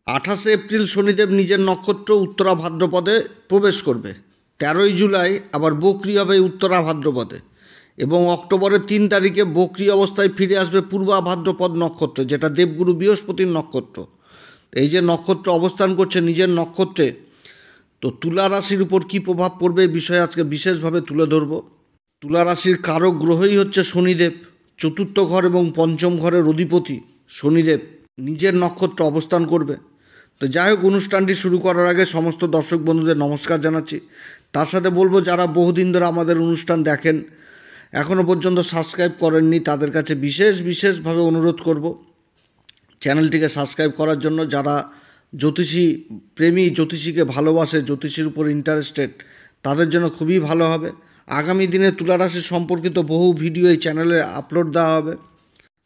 28 April Shanidev নিজের নক্ষত্র উত্তরা ভাদ্রপদে প্রবেশ করবে। 13ই জুলাই আবার বকরি হবে উত্তরা ভাদ্রপদে এবং অক্টোবরের 3 তারিখে বকরি অবস্থায় ফিরে আসবে পূর্বা ভাদ্রপদ নক্ষত্র, যেটা দেবগুরু বৃহস্পতির নক্ষত্র। এই যে নক্ষত্র অবস্থান করছে নিজের নক্ষত্রে, তো তুলা রাশির উপর কী প্রভাব পড়বে এই বিষয়ে আজকে বিশেষভাবে তুলে ধরব। তুলা রাশির কারক গ্রহই হচ্ছে শনিদেব। চতুর্থ ঘর এবং পঞ্চম ঘরের অধিপতি শনিদেব নিজের নক্ষত্র অবস্থান করবে। তো যাই হোক, অনুষ্ঠানটি শুরু করার আগে সমস্ত দর্শক বন্ধুদের নমস্কার জানাচ্ছি। তার সাথে বলবো, যারা বহুদিন ধরে আমাদের অনুষ্ঠান দেখেন, এখনও পর্যন্ত সাবস্ক্রাইব করেননি, তাদের কাছে বিশেষভাবে অনুরোধ করব চ্যানেলটিকে সাবস্ক্রাইব করার জন্য। যারা জ্যোতিষী প্রেমী, জ্যোতিষীকে ভালোবাসে, জ্যোতিষীর উপর ইন্টারেস্টেড, তাদের জন্য খুবই ভালো হবে। আগামী দিনে তুলা রাশি সম্পর্কিত বহু ভিডিও এই চ্যানেলে আপলোড দেওয়া হবে।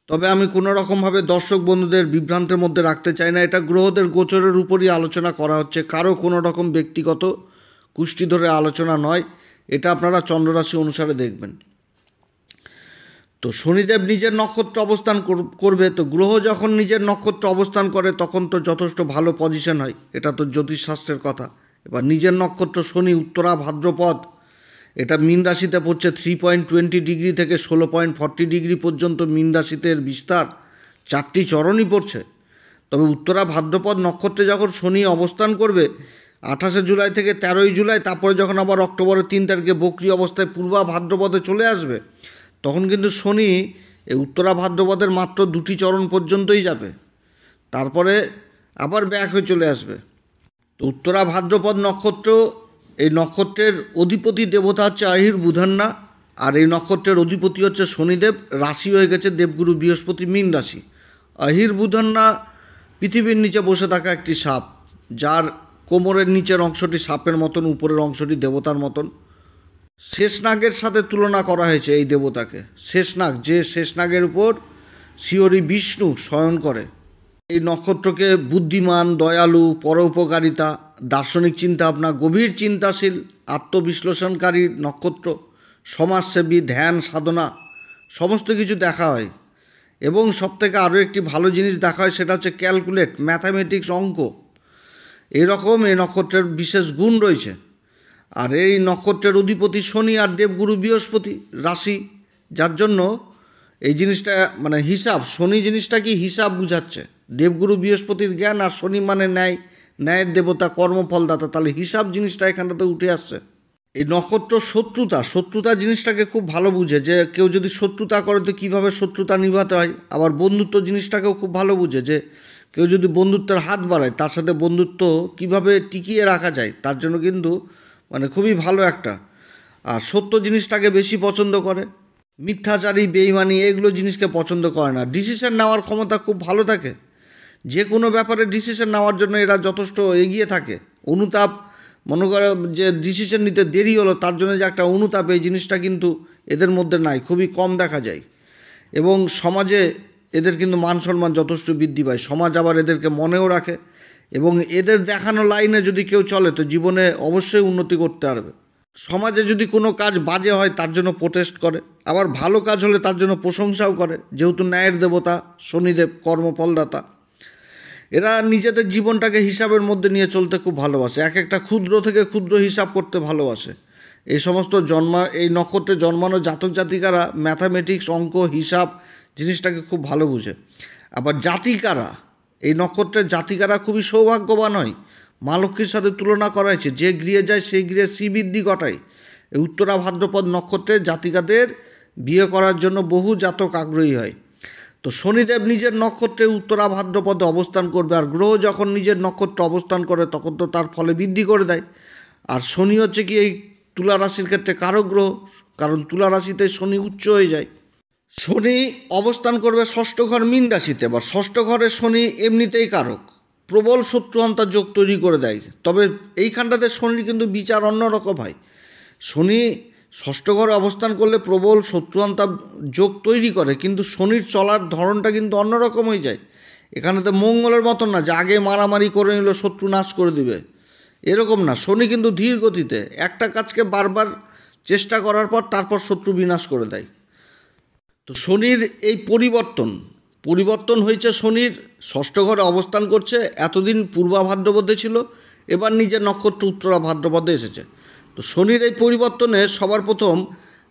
তবে আমি কোনো রকমভাবে দর্শক বন্ধুদের বিভ্রান্তের মধ্যে রাখতে চাই না। এটা গ্রহদের গোচরের উপরই আলোচনা করা হচ্ছে, কারো কোনো রকম ব্যক্তিগত কুষ্টি ধরে আলোচনা নয়। এটা আপনারা চন্দ্ররাশি অনুসারে দেখবেন। তো শনিদেব নিজের নক্ষত্র অবস্থান করবে। তো গ্রহ যখন নিজের নক্ষত্র অবস্থান করে তখন তো যথেষ্ট ভালো পজিশন হয়, এটা তো জ্যোতিষশাস্ত্রের কথা। এবার নিজের নক্ষত্র শনি উত্তরা ভাদ্রপদ, এটা মীন রাশিতে পড়ছে। 3.20 ডিগ্রি থেকে 16.40 ডিগ্রি পর্যন্ত মীন রাশিতে এর বিস্তার, 4টি চরণই পড়ছে। তবে উত্তরা ভাদ্রপদ নক্ষত্রে যখন শনি অবস্থান করবে 28 জুলাই থেকে 13ই জুলাই, তারপরে যখন আবার অক্টোবরের 3 তারিখে বকরি অবস্থায় পূর্বা ভাদ্রপদে চলে আসবে, তখন কিন্তু শনি এই উত্তরা ভাদ্রপদের মাত্র 2টি চরণ পর্যন্তই যাবে, তারপরে আবার ব্যাক হয়ে চলে আসবে। তো উত্তরা ভাদ্রপদ নক্ষত্র, এই নক্ষত্রের অধিপতি দেবতা হচ্ছে আহির বুধান্না, আর এই নক্ষত্রের অধিপতি হচ্ছে শনিদেব। রাশি হয়ে গেছে দেবগুরু বৃহস্পতি মীন রাশি। আহির বুধান্না পৃথিবীর নিচে বসে থাকা একটি সাপ, যার কোমরের নিচের অংশটি সাপের মতন, উপরের অংশটি দেবতার মতন। শেষনাগের সাথে তুলনা করা হয়েছে এই দেবতাকে। শেষনাগ, যে শেষনাগের উপর শ্রী বিষ্ণু শয়ন করে। এই নক্ষত্রকে বুদ্ধিমান, দয়ালু, পরোপকারিতা, দার্শনিক চিন্তাভাবনা, গভীর চিন্তাশীল, আত্মবিশ্লেষণকারী নক্ষত্র, সমাজসেবী, ধ্যান সাধনা সমস্ত কিছু দেখা হয়। এবং সবথেকে আরও একটি ভালো জিনিস দেখা হয়, সেটা হচ্ছে ক্যালকুলেট, ম্যাথামেটিক্স, অঙ্ক। এরকম এই নক্ষত্রের বিশেষ গুণ রয়েছে। আর এই নক্ষত্রের অধিপতি শনি আর দেবগুরু বৃহস্পতি রাশি, যার জন্য এই জিনিসটা মানে হিসাব, শনি জিনিসটা কি হিসাব বুঝাচ্ছে। দেবগুরু বৃহস্পতির জ্ঞান আর শনি মানে ন্যায়, ন্যায়ের দেবতা, কর্মফলদাতা, তাহলে হিসাব জিনিসটা এখানটাতে উঠে আসছে। এই নক্ষত্র শত্রুতা জিনিসটাকে খুব ভালো বুঝে, যে কেউ যদি শত্রুতা করে তো কীভাবে শত্রুতা নিভাতে হয়। আবার বন্ধুত্ব জিনিসটাকেও খুব ভালো বুঝে, যে কেউ যদি বন্ধুত্বের হাত বাড়ায় তার সাথে বন্ধুত্ব কিভাবে টিকিয়ে রাখা যায়, তার জন্য কিন্তু মানে খুবই ভালো একটা। আর সত্য জিনিসটাকে বেশি পছন্দ করে, মিথ্যাচারী, বেইমানি এগুলো জিনিসকে পছন্দ করে না। ডিসিশন নেওয়ার ক্ষমতা খুব ভালো থাকে, যে কোনো ব্যাপারে ডিসিশন নেওয়ার জন্য এরা যথেষ্ট এগিয়ে থাকে। অনুতাপ, মনে করে যে ডিসিশন নিতে দেরি হলো তার জন্য যে একটা অনুতাপ, এই জিনিসটা কিন্তু এদের মধ্যে নাই, খুবই কম দেখা যায়। এবং সমাজে এদের কিন্তু মান সম্মান যথেষ্ট বৃদ্ধি পায়, সমাজ আবার এদেরকে মনেও রাখে। এবং এদের দেখানো লাইনে যদি কেউ চলে তো জীবনে অবশ্যই উন্নতি করতে পারবে। সমাজে যদি কোনো কাজ বাজে হয় তার জন্য প্রোটেস্ট করে, আবার ভালো কাজ হলে তার জন্য প্রশংসাও করে, যেহেতু ন্যায়ের দেবতা শনিদেব, কর্মফলদাতা। এরা নিজেদের জীবনটাকে হিসাবের মধ্যে নিয়ে চলতে খুব ভালোবাসে, এক একটা ক্ষুদ্র থেকে ক্ষুদ্র হিসাব করতে ভালোবাসে। এই সমস্ত এই নক্ষত্রে জন্মানো জাতক জাতিকারা ম্যাথামেটিক্স, অঙ্ক, হিসাব জিনিসটাকে খুব ভালো বুঝে। আবার জাতিকারা, এই নক্ষত্রের জাতিকারা খুবই সৌভাগ্যবান হয়। মা লক্ষ্মীর সাথে তুলনা করা হয়েছে, যে গৃহে যায় সেই গৃহে শ্রীবৃদ্ধি ঘটায়। এই উত্তরা ভাদ্রপদ নক্ষত্রের জাতিকাদের বিয়ে করার জন্য বহু জাতক আগ্রহী হয়। তো শনিদেব নিজের নক্ষত্রে উত্তরা ভাদ্রপদে অবস্থান করবে, আর গ্রহ যখন নিজের নক্ষত্রে অবস্থান করে তখন তো তার ফলে বৃদ্ধি করে দেয়। আর শনি হচ্ছে কি এই তুলা রাশির ক্ষেত্রে কারক গ্রহ, কারণ তুলা রাশিতে শনি উচ্চ হয়ে যায়। শনি অবস্থান করবে ষষ্ঠ ঘর মীন রাশিতে। এবার ষষ্ঠ ঘরে শনি এমনিতেই কারক, প্রবল শত্রুহন্তার যোগ তৈরি করে দেয়। তবে এইখানটাতে শনির কিন্তু বিচার অন্যরকম হয়। শনি ষষ্ঠ ঘরে অবস্থান করলে প্রবল শত্রুহন্তা যোগ তৈরি করে, কিন্তু শনির চলার ধরনটা কিন্তু অন্যরকম হয়ে যায়। এখানেতে মঙ্গলের মতন না যে আগে মারামারি করে নিল শত্রু নাশ করে দিবে, এরকম না। শনি কিন্তু ধীর গতিতে একটা কাজকে বারবার চেষ্টা করার পর তারপর শত্রু বিনাশ করে দেয়। তো শনির এই পরিবর্তন পরিবর্তন হয়েছে শনির, ষষ্ঠ ঘরে অবস্থান করছে, এতদিন পূর্বা ভাদ্রপদে ছিল, এবার নিজের নক্ষত্র উত্তরা ভাদ্রপদে এসেছে। তো শনির এই পরিবর্তনে সবার প্রথম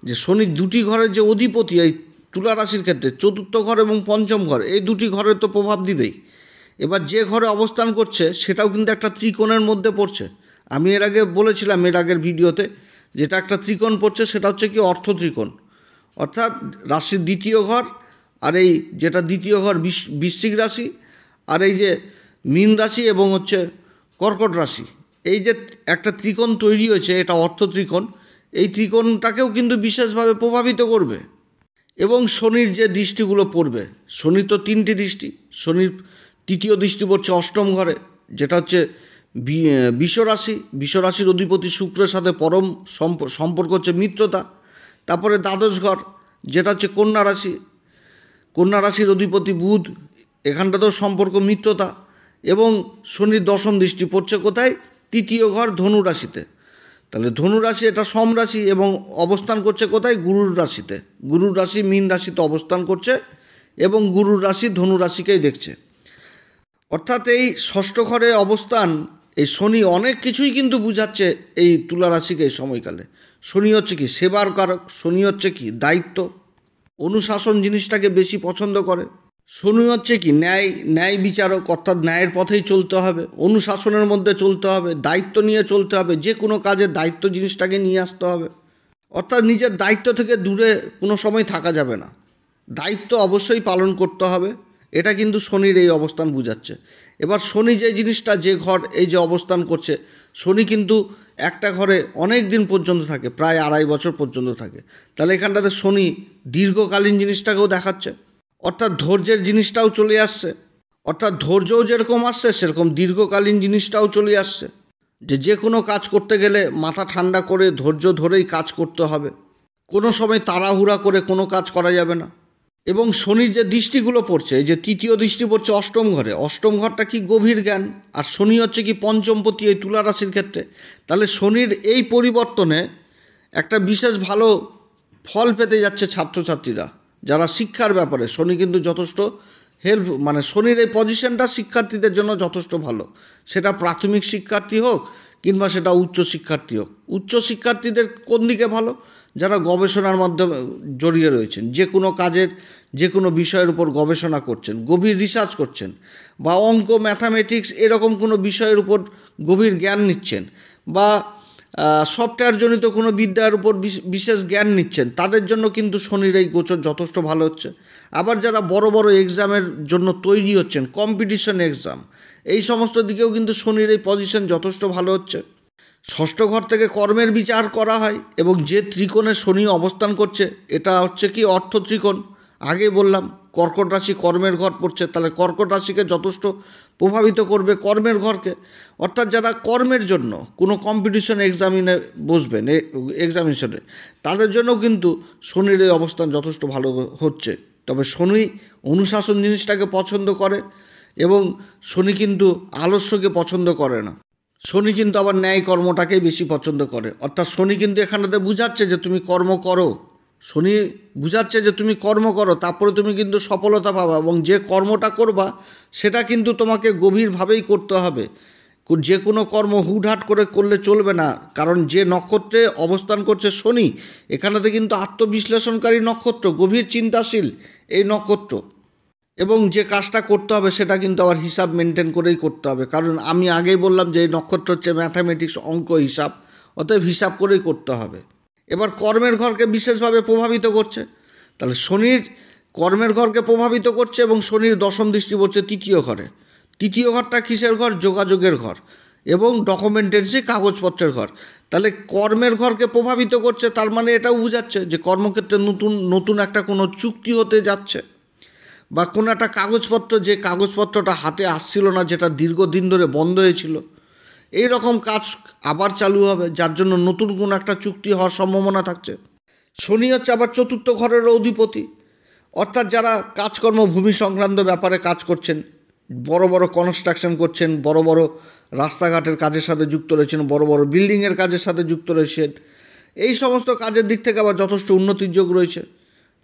যে শনির দুটি ঘরের যে অধিপতি এই তুলা রাশির ক্ষেত্রে চতুর্থ ঘর এবং পঞ্চম ঘর, এই দুটি ঘরে তো প্রভাব দিবেই। এবার যে ঘরে অবস্থান করছে সেটাও কিন্তু একটা ত্রিকোণের মধ্যে পড়ছে। আমি এর আগে বলেছিলাম এর আগের ভিডিওতে, যেটা একটা ত্রিকোণ পড়ছে সেটা হচ্ছে কি অর্থ ত্রিকোণ, অর্থাৎ রাশির দ্বিতীয় ঘর, আর এই যেটা দ্বিতীয় ঘর বৃশ্চিক রাশি, আর এই যে মীন রাশি এবং হচ্ছে কর্কট রাশি, এই যে একটা ত্রিকোণ তৈরি হয়েছে এটা অর্থ ত্রিকোণ। এই ত্রিকোণটাকেও কিন্তু বিশেষভাবে প্রভাবিত করবে। এবং শনির যে দৃষ্টিগুলো পড়বে, শনির তো তিনটি দৃষ্টি। শনির তৃতীয় দৃষ্টি পড়ছে অষ্টম ঘরে, যেটা হচ্ছে বিশ্বরাশি, বিশ্বরাশির অধিপতি শুক্রের সাথে পরম সম্পর্ক হচ্ছে মিত্রতা। তারপরে দ্বাদশ ঘর, যেটা হচ্ছে কন্যা রাশি, কন্যা রাশির অধিপতি বুধ, এখানটাতেও সম্পর্ক মিত্রতা। এবং শনির দশম দৃষ্টি পড়ছে কোথায়? তৃতীয় ঘর ধনু রাশিতে। তাহলে ধনু রাশি এটা সম রাশি এবং অবস্থান করছে কোথায়? গুরুর রাশিতে। গুরুর রাশি মীন রাশিতে অবস্থান করছে এবং গুরুর রাশি ধনু রাশিকেই দেখছে। অর্থাৎ এই ষষ্ঠ ঘরে অবস্থান এই শনি অনেক কিছুই কিন্তু বুঝাচ্ছে এই তুলা রাশিকে এই সময়কালে। শনি হচ্ছে কি সেবার কারক, শনি হচ্ছে কি দায়িত্ব, অনুশাসন জিনিসটাকে বেশি পছন্দ করে। শনি হচ্ছে কি ন্যায় বিচারক, অর্থাৎ ন্যায়ের পথেই চলতে হবে, অনুশাসনের মধ্যে চলতে হবে, দায়িত্ব নিয়ে চলতে হবে, যে কোনো কাজের দায়িত্ব জিনিসটাকে নিয়ে আসতে হবে। অর্থাৎ নিজের দায়িত্ব থেকে দূরে কোনো সময় থাকা যাবে না, দায়িত্ব অবশ্যই পালন করতে হবে। এটা কিন্তু শনির এই অবস্থান বুঝাচ্ছে। এবার শনি যে জিনিসটা, যে ঘর এই যে অবস্থান করছে, শনি কিন্তু একটা ঘরে অনেক দিন পর্যন্ত থাকে, প্রায় 2.5 বছর পর্যন্ত থাকে। তাহলে এখানটাতে শনি দীর্ঘকালীন জিনিসটাকেও দেখাচ্ছে, অর্থাৎ ধৈর্যের জিনিসটাও চলে আসছে। অর্থাৎ ধৈর্যও যেরকম আসছে সেরকম দীর্ঘকালীন জিনিসটাও চলে আসছে, যে কোনো কাজ করতে গেলে মাথা ঠান্ডা করে ধৈর্য ধরেই কাজ করতে হবে, কোনো সময় তাড়াহুড়া করে কোনো কাজ করা যাবে না। এবং শনির যে দৃষ্টিগুলো পড়ছে, এই যে তৃতীয় দৃষ্টি পড়ছে অষ্টম ঘরে, অষ্টম ঘরটা কি গভীর জ্ঞান, আর শনি হচ্ছে কি পঞ্চমপতি এই তুলা রাশির ক্ষেত্রে। তাহলে শনির এই পরিবর্তনে একটা বিশেষ ভালো ফল পেতে যাচ্ছে ছাত্রছাত্রীরা যারা শিক্ষার ব্যাপারে। শনি কিন্তু যথেষ্ট হেল্প, মানে শনির এই পজিশনটা শিক্ষার্থীদের জন্য যথেষ্ট ভালো, সেটা প্রাথমিক শিক্ষার্থী হোক কিংবা সেটা উচ্চ শিক্ষার্থী হোক। উচ্চ শিক্ষার্থীদের কোন দিকে ভালো? যারা গবেষণার মাধ্যমে জড়িয়ে রয়েছেন, যে কোনো কাজের যে কোনো বিষয়ের উপর গবেষণা করছেন, গভীর রিসার্চ করছেন, বা অঙ্ক ম্যাথামেটিক্স এরকম কোনো বিষয়ের উপর গভীর জ্ঞান নিচ্ছেন, বা সফটওয়্যারজনিত কোনো বিদ্যার উপর বিশেষ জ্ঞান নিচ্ছেন, তাদের জন্য কিন্তু শনির এই গোচর যথেষ্ট ভালো হচ্ছে। আবার যারা বড় বড় এক্সামের জন্য তৈরি হচ্ছেন, কম্পিটিশন এক্সাম, এই সমস্ত দিকেও কিন্তু শনির এই পজিশন যথেষ্ট ভালো হচ্ছে। ষষ্ঠ ঘর থেকে কর্মের বিচার করা হয় এবং যে ত্রিকোণে শনি অবস্থান করছে এটা হচ্ছে কি অর্থ ত্রিকোণ। আগে বললাম কর্কট রাশি কর্মের ঘর পড়ছে, তাহলে কর্কট রাশিকে যথেষ্ট প্রভাবিত করবে কর্মের ঘরকে। অর্থাৎ যারা কর্মের জন্য কোনো কম্পিটিশন এক্সামিনে বসবেন, এক্সামিনেশনে, তাদের জন্য কিন্তু শনির এই অবস্থান যথেষ্ট ভালো হচ্ছে। তবে শনি অনুশাসন জিনিসটাকে পছন্দ করে এবং শনি কিন্তু আলস্যকে পছন্দ করে না। শনি কিন্তু আবার ন্যায় কর্মটাকেই বেশি পছন্দ করে। অর্থাৎ শনি কিন্তু এখানেতে বুঝাচ্ছে যে তুমি কর্ম করো, শনি বুঝাচ্ছে যে তুমি কর্ম করো, তারপরে তুমি কিন্তু সফলতা পাবা, এবং যে কর্মটা করবা সেটা কিন্তু তোমাকে গভীরভাবেই করতে হবে। যে কোনো কর্ম হুটহাট করে করলে চলবে না, কারণ যে নক্ষত্রে অবস্থান করছে শনি, এখানেতে কিন্তু আত্মবিশ্লেষণকারী নক্ষত্র, গভীর চিন্তাশীল এই নক্ষত্র, এবং যে কাজটা করতে হবে সেটা কিন্তু আবার হিসাব মেনটেন করেই করতে হবে। কারণ আমি আগেই বললাম যে এই নক্ষত্র হচ্ছে ম্যাথামেটিক্স, অঙ্ক, হিসাব, অতএব হিসাব করেই করতে হবে। এবার কর্মের ঘরকে বিশেষভাবে প্রভাবিত করছে, তাহলে শনির কর্মের ঘরকে প্রভাবিত করছে এবং শনির দশম দৃষ্টি পড়ছে তৃতীয় ঘরে। তৃতীয় ঘরটা কিসের ঘর? যোগাযোগের ঘর এবং ডকুমেন্টেন্সি, কাগজপত্রের ঘর। তাহলে কর্মের ঘরকে প্রভাবিত করছে, তার মানে এটাও বোঝাচ্ছে যে কর্মক্ষেত্রে নতুন একটা কোনো চুক্তি হতে যাচ্ছে, বা কোনো একটা কাগজপত্র, যে কাগজপত্রটা হাতে আসছিল না, যেটা দীর্ঘদিন ধরে বন্ধ হয়েছিল, এই রকম কাজ আবার চালু হবে, যার জন্য নতুন কোনো একটা চুক্তি হওয়ার সম্ভাবনা থাকছে। শনি হচ্ছে আবার চতুর্থ ঘরের অধিপতি, অর্থাৎ যারা কাজকর্ম, ভূমি সংক্রান্ত ব্যাপারে কাজ করছেন, বড় বড় কনস্ট্রাকশন করছেন, বড় বড় রাস্তাঘাটের কাজের সাথে যুক্ত রয়েছেন, বড় বড় বিল্ডিংয়ের কাজের সাথে যুক্ত রয়েছেন, এই সমস্ত কাজের দিক থেকে আবার যথেষ্ট উন্নতির যোগ রয়েছে।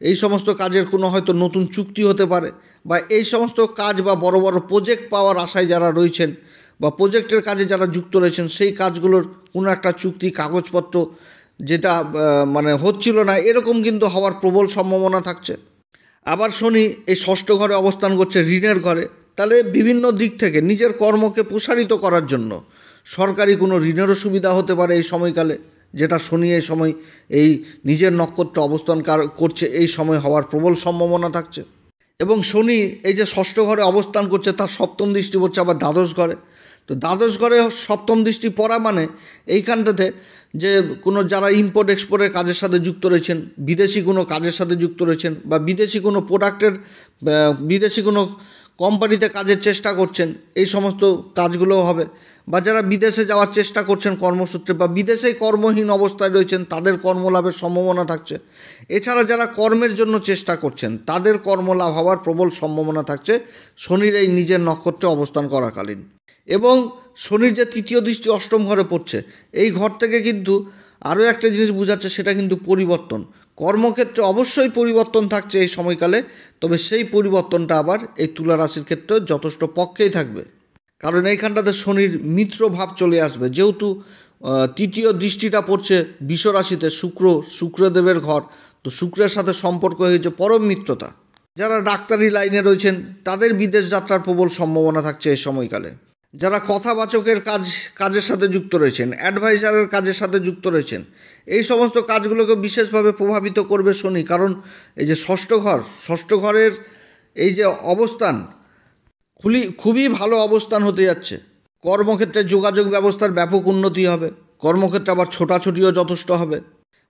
এই সমস্ত কাজের কোনো হয়তো নতুন চুক্তি হতে পারে, বা এই সমস্ত কাজ বা বড় বড় প্রজেক্ট পাওয়ার আশায় যারা রয়েছেন বা প্রজেক্টের কাজে যারা যুক্ত রয়েছেন, সেই কাজগুলোর কোনো একটা চুক্তি কাগজপত্র যেটা মানে হচ্ছিল না, এরকম কিন্তু হওয়ার প্রবল সম্ভাবনা থাকছে। আবার শনি এই ষষ্ঠ ঘরে অবস্থান করছে, ঋণের ঘরে। তাহলে বিভিন্ন দিক থেকে নিজের কর্মকে প্রসারিত করার জন্য সরকারি কোনো ঋণেরও সুবিধা হতে পারে এই সময়কালে, যেটা শনি এই সময় এই নিজের নক্ষত্র অবস্থান করছে এই সময় হওয়ার প্রবল সম্ভাবনা থাকছে। এবং শনি এই যে ষষ্ঠ ঘরে অবস্থান করছে, তার সপ্তম দৃষ্টি পড়ছে আবার দ্বাদশ ঘরে। তো দ্বাদশ ঘরে সপ্তম দৃষ্টি পড়া মানে এইখানটাতে যে কোনো যারা ইম্পোর্ট এক্সপোর্টের কাজের সাথে যুক্ত রয়েছেন, বিদেশি কোনো কাজের সাথে যুক্ত রয়েছেন, বা বিদেশি কোনো প্রোডাক্টের বিদেশি কোনো কোম্পানিতে কাজের চেষ্টা করছেন, এই সমস্ত কাজগুলোও হবে। বা যারা বিদেশে যাওয়ার চেষ্টা করছেন কর্মসূত্রে, বা বিদেশেই কর্মহীন অবস্থায় রয়েছেন, তাদের কর্মলাভের সম্ভাবনা থাকছে। এছাড়া যারা কর্মের জন্য চেষ্টা করছেন, তাদের কর্মলাভ হওয়ার প্রবল সম্ভাবনা থাকছে শনির এই নিজের নক্ষত্রে অবস্থান করাকালীন। এবং শনির যে তৃতীয় দৃষ্টি অষ্টম ঘরে পড়ছে, এই ঘর থেকে কিন্তু আরও একটা জিনিস বোঝাচ্ছে, সেটা কিন্তু পরিবর্তন। কর্মক্ষেত্রে অবশ্যই পরিবর্তন থাকছে এই সময়কালে, তবে সেই পরিবর্তনটা আবার এই তুলা রাশির ক্ষেত্রে যথেষ্ট পক্ষেই থাকবে। কারণ এইখানটাতে শনির মিত্র ভাব চলে আসবে, যেহেতু তৃতীয় দৃষ্টিটা পড়ছে বৃষ রাশিতে, শুক্রদেবের ঘর। তো শুক্রের সাথে সম্পর্ক হয়েছে পরম মিত্রতা। যারা ডাক্তারি লাইনে রয়েছেন, তাদের বিদেশ যাত্রার প্রবল সম্ভাবনা থাকছে এই সময়কালে। যারা কথাবাচকের কাজের সাথে যুক্ত রয়েছেন, অ্যাডভাইজারের কাজের সাথে যুক্ত রয়েছেন, এই সমস্ত কাজগুলোকে বিশেষভাবে প্রভাবিত করবে শনি। কারণ এই যে ষষ্ঠ ঘরের এই যে অবস্থান, খুবই ভালো অবস্থান হতে যাচ্ছে। কর্মক্ষেত্রে যোগাযোগ ব্যবস্থার ব্যাপক উন্নতি হবে, কর্মক্ষেত্রে আবার ছোটাছুটিও যথেষ্ট হবে,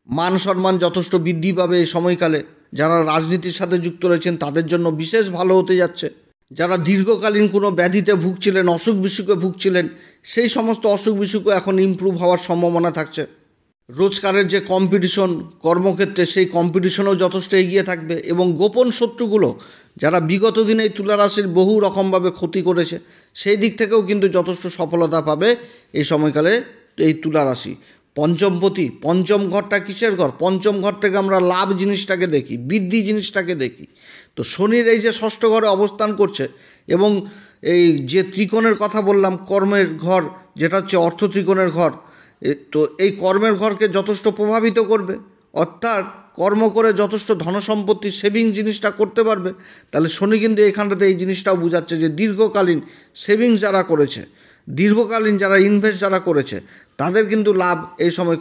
মান সম্মান যথেষ্ট বৃদ্ধি পাবে এই সময়কালে। যারা রাজনীতির সাথে যুক্ত রয়েছেন, তাদের জন্য বিশেষ ভালো হতে যাচ্ছে। যারা দীর্ঘকালীন কোনো ব্যাধিতে ভুগছিলেন, অসুখ বিসুখে ভুগছিলেন, সেই সমস্ত অসুখ বিসুখও এখন ইমপ্রুভ হওয়ার সম্ভাবনা থাকছে। রোজগারের যে কম্পিটিশন কর্মক্ষেত্রে, সেই কম্পিটিশনও যথেষ্ট এগিয়ে থাকবে। এবং গোপন শত্রুগুলো যারা বিগত দিনে এই তুলা রাশির বহু রকমভাবে ক্ষতি করেছে, সেই দিক থেকেও কিন্তু যথেষ্ট সফলতা পাবে এই সময়কালে এই তুলা রাশি। পঞ্চমপতি, পঞ্চম ঘরটা কিসের ঘর? পঞ্চম ঘর থেকে আমরা লাভ জিনিসটাকে দেখি, বৃদ্ধি জিনিসটাকে দেখি। তো শনির এই যে ষষ্ঠ ঘরে অবস্থান করছে, এবং এই যে ত্রিকোণের কথা বললাম, কর্মের ঘর, যেটা হচ্ছে অর্থ ত্রিকোণের ঘর, তো এই কর্মের ঘরকে যথেষ্ট প্রভাবিত করবে। অর্থাৎ কর্ম করে যথেষ্ট ধনসম্পত্তি সেভিং জিনিসটা করতে পারবে। তাহলে শনি কিন্তু এখানটাতে এই জিনিসটাও বোঝাচ্ছে যে দীর্ঘকালীন সেভিংস যারা করেছে, দীর্ঘকালীন যারা ইনভেস্ট যারা করেছে, তাদের কিন্তু লাভ এই সময়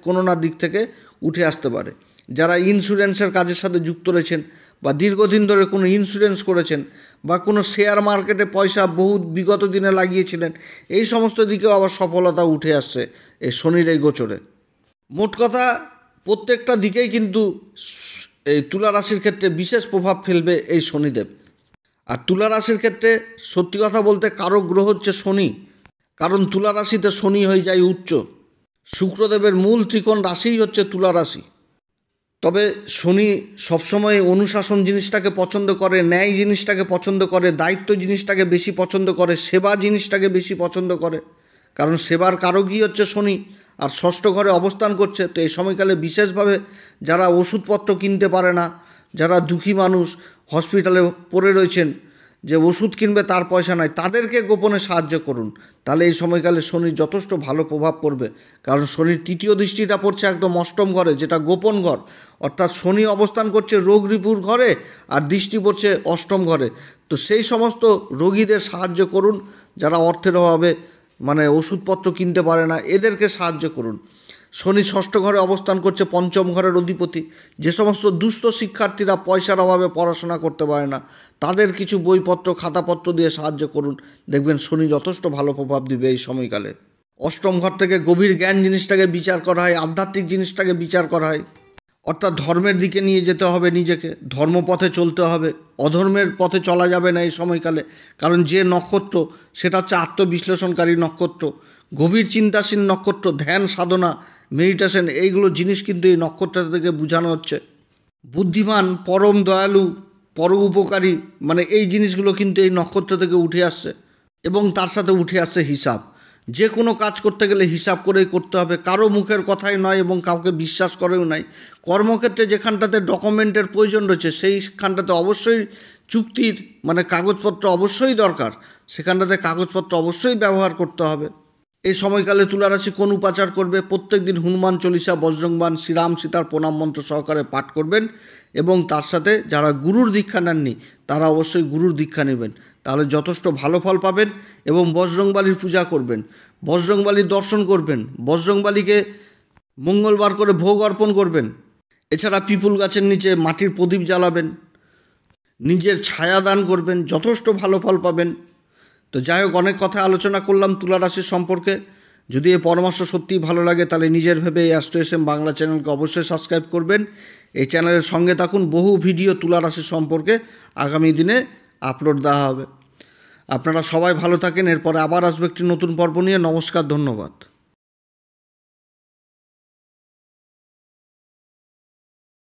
কোনো না দিক থেকে উঠে আসতে পারে। যারা ইন্স্যুরেন্সের কাজের সাথে যুক্ত রয়েছেন, বা দীর্ঘদিন ধরে কোনো ইন্স্যুরেন্স করেছেন, বা কোনো শেয়ার মার্কেটে পয়সা বহু বিগত দিনে লাগিয়েছিলেন, এই সমস্ত দিকেও আবার সফলতা উঠে আসছে এই শনির এই গোচরে। মোট কথা প্রত্যেকটা দিকেই কিন্তু এই তুলা রাশির ক্ষেত্রে বিশেষ প্রভাব ফেলবে এই শনিদেব। আর তুলা রাশির ক্ষেত্রে সত্যি কথা বলতে কারক গ্রহ হচ্ছে শনি, কারণ তুলা রাশিতে শনি হয়ে যায় উচ্চ। শুক্রদেবের মূল ত্রিকোণ রাশিই হচ্ছে তুলা রাশি। তবে শনি সবসময় অনুশাসন জিনিসটাকে পছন্দ করে, ন্যায় জিনিসটাকে পছন্দ করে, দায়িত্ব জিনিসটাকে বেশি পছন্দ করে, সেবা জিনিসটাকে বেশি পছন্দ করে। কারণ সেবার কারকই হচ্ছে শনি, আর ষষ্ঠ ঘরে অবস্থান করছে। তো এই সময়কালে বিশেষভাবে যারা ওষুধপত্র কিনতে পারে না, যারা দুঃখী মানুষ হসপিটালে পড়ে রয়েছেন, যে ওষুধ কিনবে তার পয়সা নাই, তাদেরকে গোপনে সাহায্য করুন। তাহলে এই সময়কালে শনির যথেষ্ট ভালো প্রভাব পড়বে। কারণ শনির তৃতীয় দৃষ্টিটা পড়ছে একদম অষ্টম ঘরে, যেটা গোপন ঘর। অর্থাৎ শনি অবস্থান করছে রোগ রিপুর ঘরে, আর দৃষ্টি পড়ছে অষ্টম ঘরে। তো সেই সমস্ত রোগীদের সাহায্য করুন, যারা অর্থের অভাবে মানে ওষুধপত্র কিনতে পারে না, এদেরকে সাহায্য করুন। শনি ষষ্ঠ ঘরে অবস্থান করছে, পঞ্চম ঘরের অধিপতি। যে সমস্ত দুস্থ শিক্ষার্থীরা পয়সার অভাবে পড়াশোনা করতে পারে না, তাদের কিছু বইপত্র খাতাপত্র দিয়ে সাহায্য করুন, দেখবেন শনি যথেষ্ট ভালো প্রভাব দিবে এই সময়কালে। অষ্টম ঘর থেকে গভীর জ্ঞান জিনিসটাকে বিচার করা হয়, আধ্যাত্মিক জিনিসটাকে বিচার করা হয়। অর্থাৎ ধর্মের দিকে নিয়ে যেতে হবে নিজেকে, ধর্মপথে চলতে হবে, অধর্মের পথে চলা যাবে না এই সময়কালে। কারণ যে নক্ষত্র, সেটা হচ্ছে আত্মবিশ্লেষণকারী নক্ষত্র, গভীর চিন্তাশীল নক্ষত্র, ধ্যান সাধনা, মেডিটেশন, এইগুলো জিনিস কিন্তু এই নক্ষত্র থেকে বোঝানো হচ্ছে। বুদ্ধিমান, পরম দয়ালু, পর উপকারী, মানে এই জিনিসগুলো কিন্তু এই নক্ষত্র থেকে উঠে আসছে। এবং তার সাথে উঠে আসছে হিসাব, যে কোনো কাজ করতে গেলে হিসাব করেই করতে হবে, কারো মুখের কথাই নয় এবং কাউকে বিশ্বাস করেও নাই। কর্মক্ষেত্রে যেখানটাতে ডকুমেন্টের প্রয়োজন রয়েছে সেইখানটাতে অবশ্যই চুক্তির মানে কাগজপত্র অবশ্যই দরকার, সেখানটাতে কাগজপত্র অবশ্যই ব্যবহার করতে হবে। এই সময়কালে তুলা রাশি কোন উপাচার করবে? প্রত্যেক দিন হনুমান চল্লিশা, বজরংবাণ, শ্রীরাম সীতার প্রণাম মন্ত্র সহকারে পাঠ করবেন এবং তার সাথে যারা গুরুর দীক্ষা নেননি তারা অবশ্যই গুরুর দীক্ষা নেবেন, তাহলে যথেষ্ট ভালো ফল পাবেন। এবং বজরংবলীর পূজা করবেন, বজরংবলীর দর্শন করবেন, বজরংবলীকে মঙ্গলবার করে ভোগ অর্পণ করবেন। এছাড়া পিপুল গাছের নিচে মাটির প্রদীপ জ্বালাবেন, নিজের ছায়া দান করবেন, যথেষ্ট ভালো ফল পাবেন। তো যাই হোক, অনেক কথা আলোচনা করলাম তুলা রাশির সম্পর্কে। যদি এই পরামর্শ সত্যিই ভালো লাগে তাহলে নিজের ভেবে এই অ্যাস্ট্রো এস এম বাংলা চ্যানেলকে অবশ্যই সাবস্ক্রাইব করবেন। এই চ্যানেলের সঙ্গে থাকুন, বহু ভিডিও তুলা রাশি সম্পর্কে আগামী দিনে আপলোড দেওয়া হবে। আপনারা সবাই ভালো থাকেন। এরপরে আবার আসবে একটি নতুন পর্ব নিয়ে। নমস্কার, ধন্যবাদ।